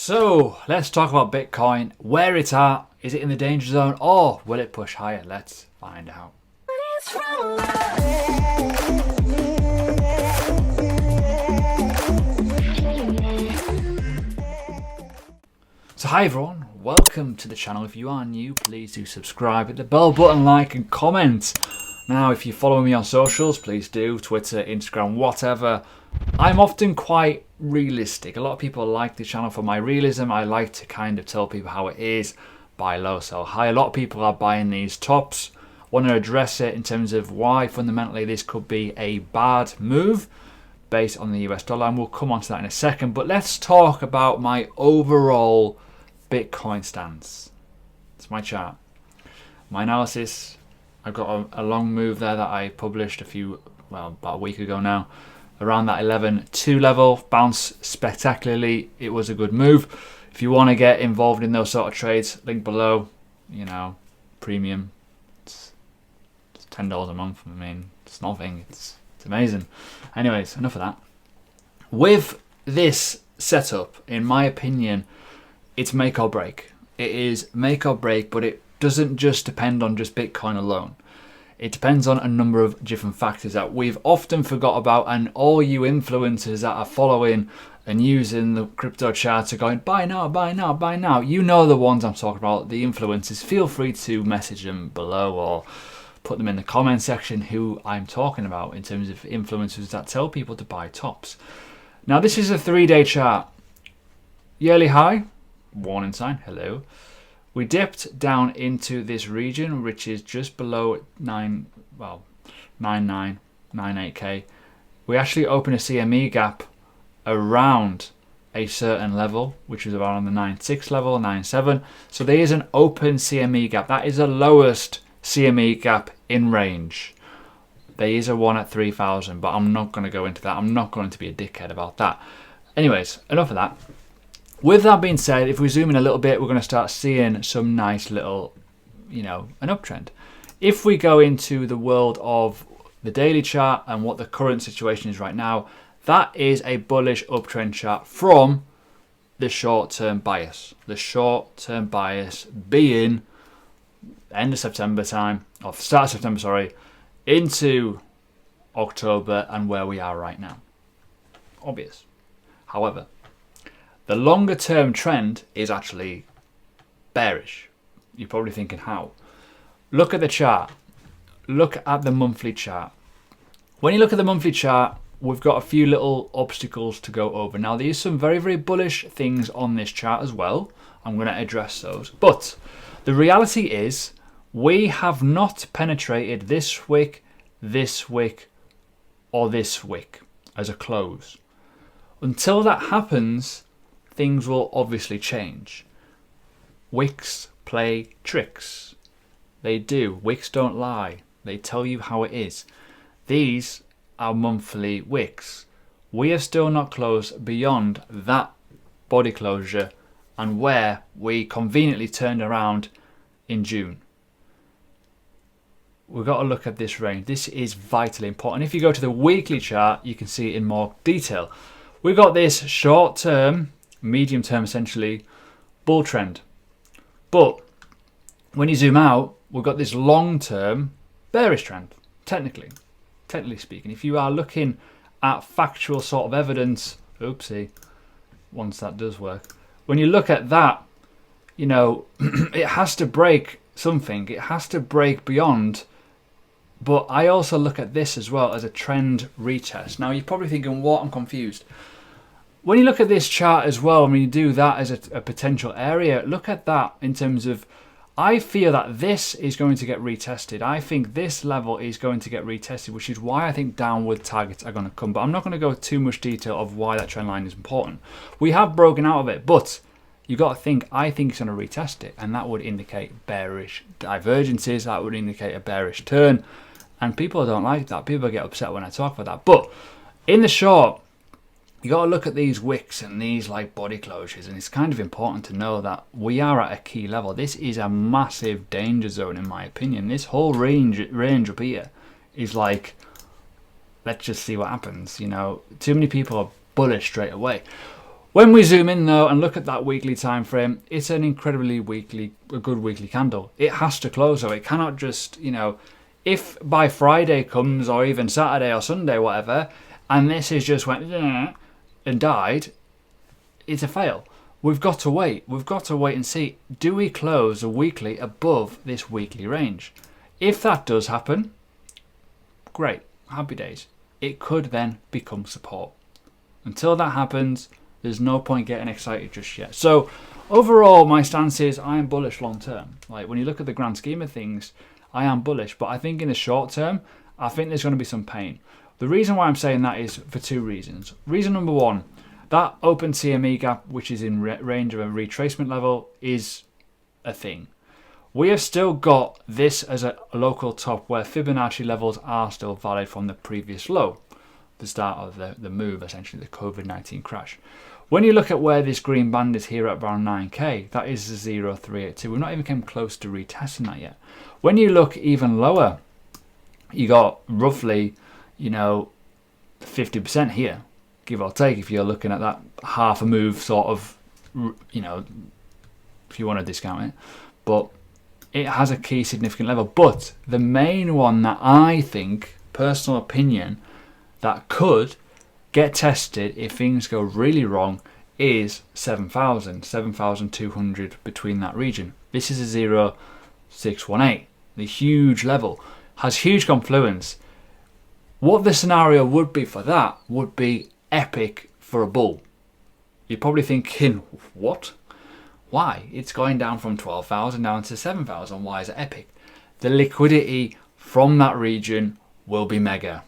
So let's talk about Bitcoin, where it's at, is it in the danger zone or will it push higher? Let's find out. So hi everyone, welcome to the channel. If you are new, please do subscribe, hit the bell button, like and comment. Now if you follow me on socials, please do, Twitter, Instagram, whatever. I'm often quite realistic. A lot of people like the channel for my realism. I like to kind of tell people how it is, buy low, sell high. A lot of people are buying these tops. Want to address it in terms of why fundamentally this could be a bad move based on the US dollar, and we'll come on to that in a second. But let's talk about my overall Bitcoin stance. It's my chart, my analysis. I've got a long move there that I published about a week ago now, around that 11.2 level, bounced spectacularly. It was a good move. If you want to get involved in those sort of trades, link below. You know, premium. It's $10 a month. I mean, it's nothing. It's amazing. Anyways, enough of that. With this setup, in my opinion, it's make or break. It is make or break, but it doesn't just depend on just Bitcoin alone. It depends on a number of different factors that we've often forgot about, and all you influencers that are following and using the crypto chart are going, buy now, buy now, buy now. You know the ones I'm talking about, the influencers. Feel free to message them below or put them in the comment section who I'm talking about in terms of influencers that tell people to buy tops. Now this is a 3-day chart. Yearly high, warning sign, hello. We dipped down into this region, which is just below 9998K. We actually opened a CME gap around a certain level, which was around the 9.6 level, 9.7. So there is an open CME gap. That is the lowest CME gap in range. There is a one at 3,000, but I'm not going to go into that. I'm not going to be a dickhead about that. Anyways, enough of that. With that being said, if we zoom in a little bit, we're going to start seeing some nice little, an uptrend. If we go into the world of the daily chart and what the current situation is right now, that is a bullish uptrend chart from the short-term bias. The short-term bias being end of September time, or start of September, sorry, into October and where we are right now. Obvious. However, the longer term trend is actually bearish. You're probably thinking how? Look at the chart. Look at the monthly chart. When you look at the monthly chart, we've got a few little obstacles to go over. Now there's some very, very bullish things on this chart as well. I'm going to address those. But the reality is we have not penetrated this wick, or this wick as a close. Until that happens, things will obviously change. Wicks play tricks. They do. Wicks don't lie. They tell you how it is. These are monthly wicks. We are still not closed beyond that body closure and where we conveniently turned around in June. We've got to look at this range. This is vitally important. If you go to the weekly chart, you can see it in more detail. We've got this short term, medium term essentially, bull trend. But when you zoom out, we've got this long term bearish trend, technically speaking. If you are looking at factual sort of evidence, oopsie, once that does work, when you look at that, it has to break something. It has to break beyond. But I also look at this as well as a trend retest. Now you're probably thinking, what? I'm confused. When you look at this chart as well, when you do that as a potential area, look at that in terms of, I feel that this is going to get retested. I think this level is going to get retested, which is why I think downward targets are going to come. But I'm not going to go too much detail of why that trend line is important. We have broken out of it, but you got to think, I think it's going to retest it. And that would indicate bearish divergences. That would indicate a bearish turn. And people don't like that. People get upset when I talk about that. But in the short, you got to look at these wicks and these like body closures, and it's kind of important to know that we are at a key level. This is a massive danger zone in my opinion. This whole range up here is like, let's just see what happens. Too many people are bullish straight away. When we zoom in though and look at that weekly time frame, it's an incredibly good weekly candle. It has to close though. It cannot just, if by Friday comes or even Saturday or Sunday, whatever, and this has just went and died, it's a fail. We've got to wait. We've got to wait and see, do we close a weekly above this weekly range? If that does happen, great, happy days. It could then become support. Until that happens, there's no point getting excited just yet. So overall, my stance is I am bullish long term. Like when you look at the grand scheme of things, I am bullish. But I think in the short term, I think there's going to be some pain. The reason why I'm saying that is for two reasons. Reason number one, that open CME gap, which is in range of a retracement level, is a thing. We have still got this as a local top where Fibonacci levels are still valid from the previous low, the start of the move, essentially the COVID-19 crash. When you look at where this green band is here at around 9k, that is the 0.382. We've not even come close to retesting that yet. When you look even lower, you got roughly, 50% here, give or take, if you're looking at that half a move sort of, if you want to discount it. But it has a key significant level. But the main one that I think, personal opinion, that could get tested if things go really wrong is 7,200 between that region. This is a 0.618. The huge level has huge confluence. What the scenario would be for that would be epic for a bull. You're probably thinking, what? Why? It's going down from 12,000 down to 7,000. Why is it epic? The liquidity from that region will be mega,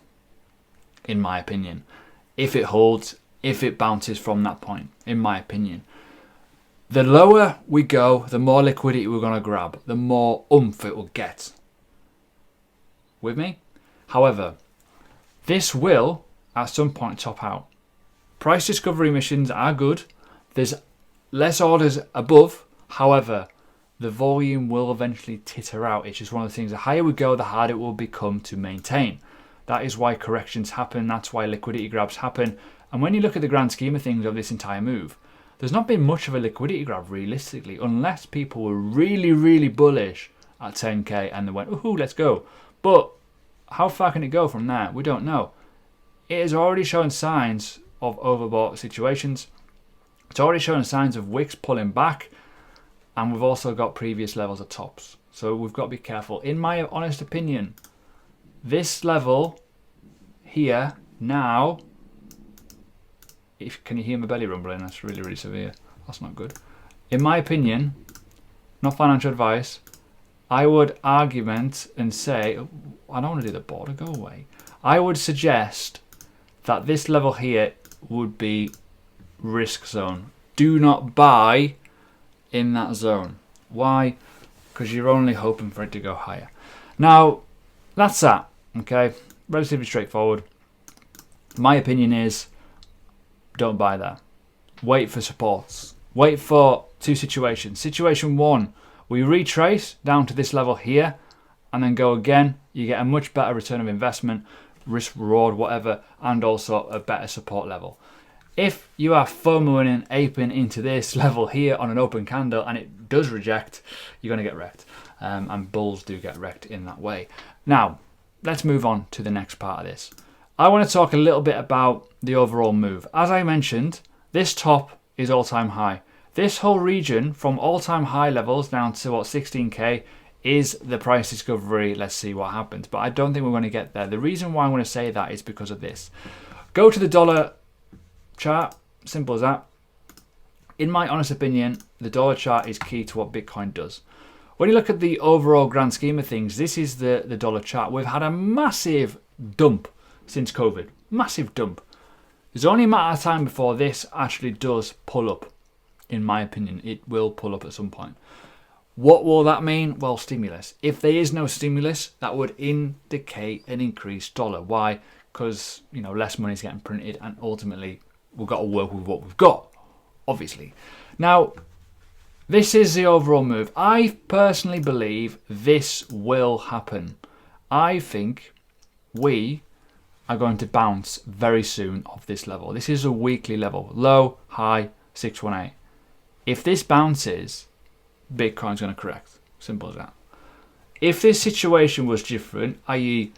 in my opinion. If it holds, if it bounces from that point, in my opinion. The lower we go, the more liquidity we're going to grab, the more oomph it will get. With me? However, this will, at some point, top out. Price discovery missions are good. There's less orders above. However, the volume will eventually titter out. It's just one of the things. The higher we go, the harder it will become to maintain. That is why corrections happen. That's why liquidity grabs happen. And when you look at the grand scheme of things of this entire move, there's not been much of a liquidity grab realistically, unless people were really, really bullish at 10k and they went, ooh, let's go. But how far can it go from there? We don't know. It has already shown signs of overbought situations. It's already shown signs of wicks pulling back. And we've also got previous levels of tops. So we've got to be careful. In my honest opinion, this level here now, can you hear my belly rumbling? That's really, really severe. That's not good. In my opinion, not financial advice, I would argument and say, I don't want to do the border, go away. I would suggest that this level here would be risk zone. Do not buy in that zone. Why? Because you're only hoping for it to go higher. Now, that's that. Okay, relatively straightforward. My opinion is, don't buy that. Wait for supports. Wait for two situations. Situation one, we retrace down to this level here and then go again. You get a much better return of investment, risk reward, whatever, and also a better support level. If you are FOMOing and aping into this level here on an open candle and it does reject, you're going to get wrecked. And bulls do get wrecked in that way. Now, let's move on to the next part of this. I want to talk a little bit about the overall move. As I mentioned, this top is all-time high. This whole region from all-time high levels down to 16k is the price discovery. Let's see what happens. But I don't think we're going to get there. The reason why I want to say that is because of this. Go to the dollar chart. Simple as that. In my honest opinion, the dollar chart is key to what Bitcoin does. When you look at the overall grand scheme of things, this is the dollar chart. We've had a massive dump since COVID. Massive dump. There's only a matter of time before this actually does pull up. In my opinion, it will pull up at some point. What will that mean? Well, stimulus. If there is no stimulus, that would indicate an increased dollar. Why? Because, less money is getting printed and ultimately we've got to work with what we've got, obviously. Now, this is the overall move. I personally believe this will happen. I think we are going to bounce very soon off this level. This is a weekly level. Low, high, 618. If this bounces, Bitcoin's going to correct. Simple as that. If this situation was different, i.e.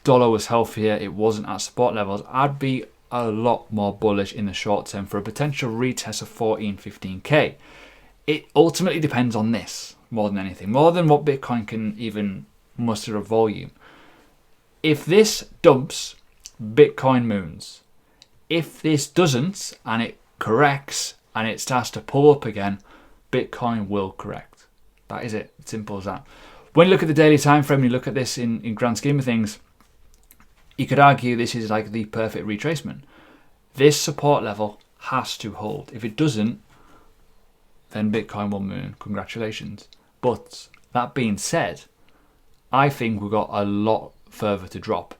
dollar was healthier, it wasn't at support levels, I'd be a lot more bullish in the short term for a potential retest of 14, 15k. It ultimately depends on this more than anything, more than what Bitcoin can even muster of volume. If this dumps, Bitcoin moons. If this doesn't and it corrects and it starts to pull up again, Bitcoin will correct. That is it. Simple as that. When you look at the daily time frame, you look at this in grand scheme of things, you could argue this is like the perfect retracement. This support level has to hold. If it doesn't, then Bitcoin will moon. Congratulations. But that being said, I think we've got a lot further to drop.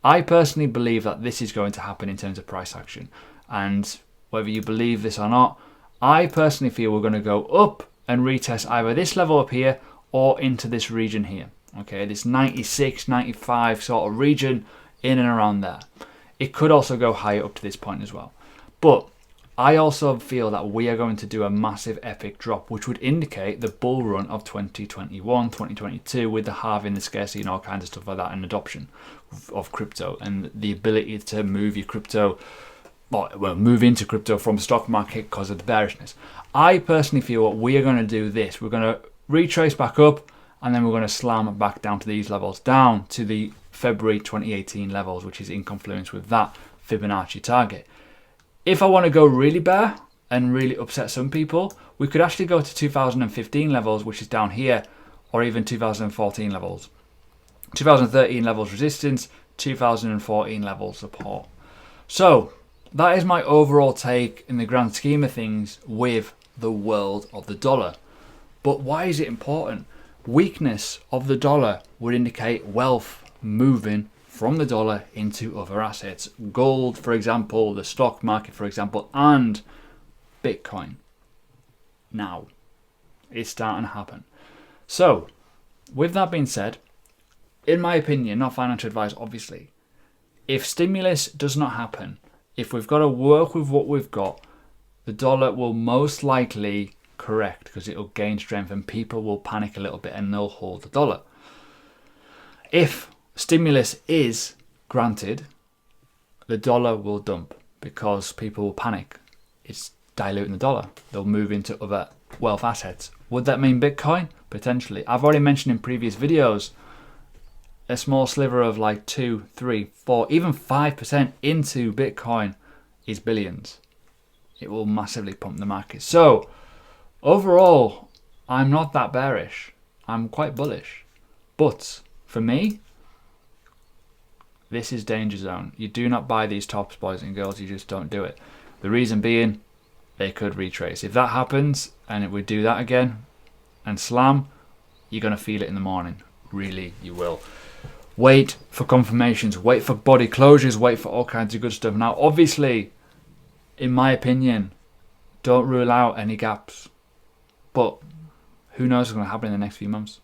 I personally believe that this is going to happen in terms of price action. And whether you believe this or not, I personally feel we're going to go up and retest either this level up here or into this region here. Okay, this 96, 95 sort of region, in and around there. It could also go higher up to this point as well. But I also feel that we are going to do a massive epic drop, which would indicate the bull run of 2021, 2022 with the halving, the scarcity and all kinds of stuff like that, and adoption of crypto and the ability to move your crypto, well, move into crypto from the stock market because of the bearishness. I personally feel what we are going to do this, we're going to retrace back up and then we're going to slam it back down to these levels, down to the February 2018 levels, which is in confluence with that Fibonacci target. If I want to go really bear and really upset some people, we could actually go to 2015 levels, which is down here, or even 2014 levels. 2013 levels resistance, 2014 levels support. So that is my overall take in the grand scheme of things with the world of the dollar. But why is it important? Weakness of the dollar would indicate wealth moving from the dollar into other assets. Gold, for example, the stock market, for example, and Bitcoin. Now, it's starting to happen. So, with that being said, in my opinion, not financial advice, obviously, if stimulus does not happen, if we've got to work with what we've got, the dollar will most likely correct because it will gain strength and people will panic a little bit and they'll hold the dollar. If stimulus is granted, the dollar will dump because people will panic. It's diluting the dollar. They'll move into other wealth assets. Would that mean Bitcoin? Potentially. I've already mentioned in previous videos, a small sliver of like 2, 3, 4, even 5% into Bitcoin is billions. It will massively pump the market. So overall, I'm not that bearish. I'm quite bullish. But for me, this is danger zone. You do not buy these tops, boys and girls. You just don't do it. The reason being, they could retrace. If that happens and it would do that again and slam, you're going to feel it in the morning. Really, you will. Wait for confirmations. Wait for body closures. Wait for all kinds of good stuff. Now, obviously, in my opinion, don't rule out any gaps. But who knows what's going to happen in the next few months.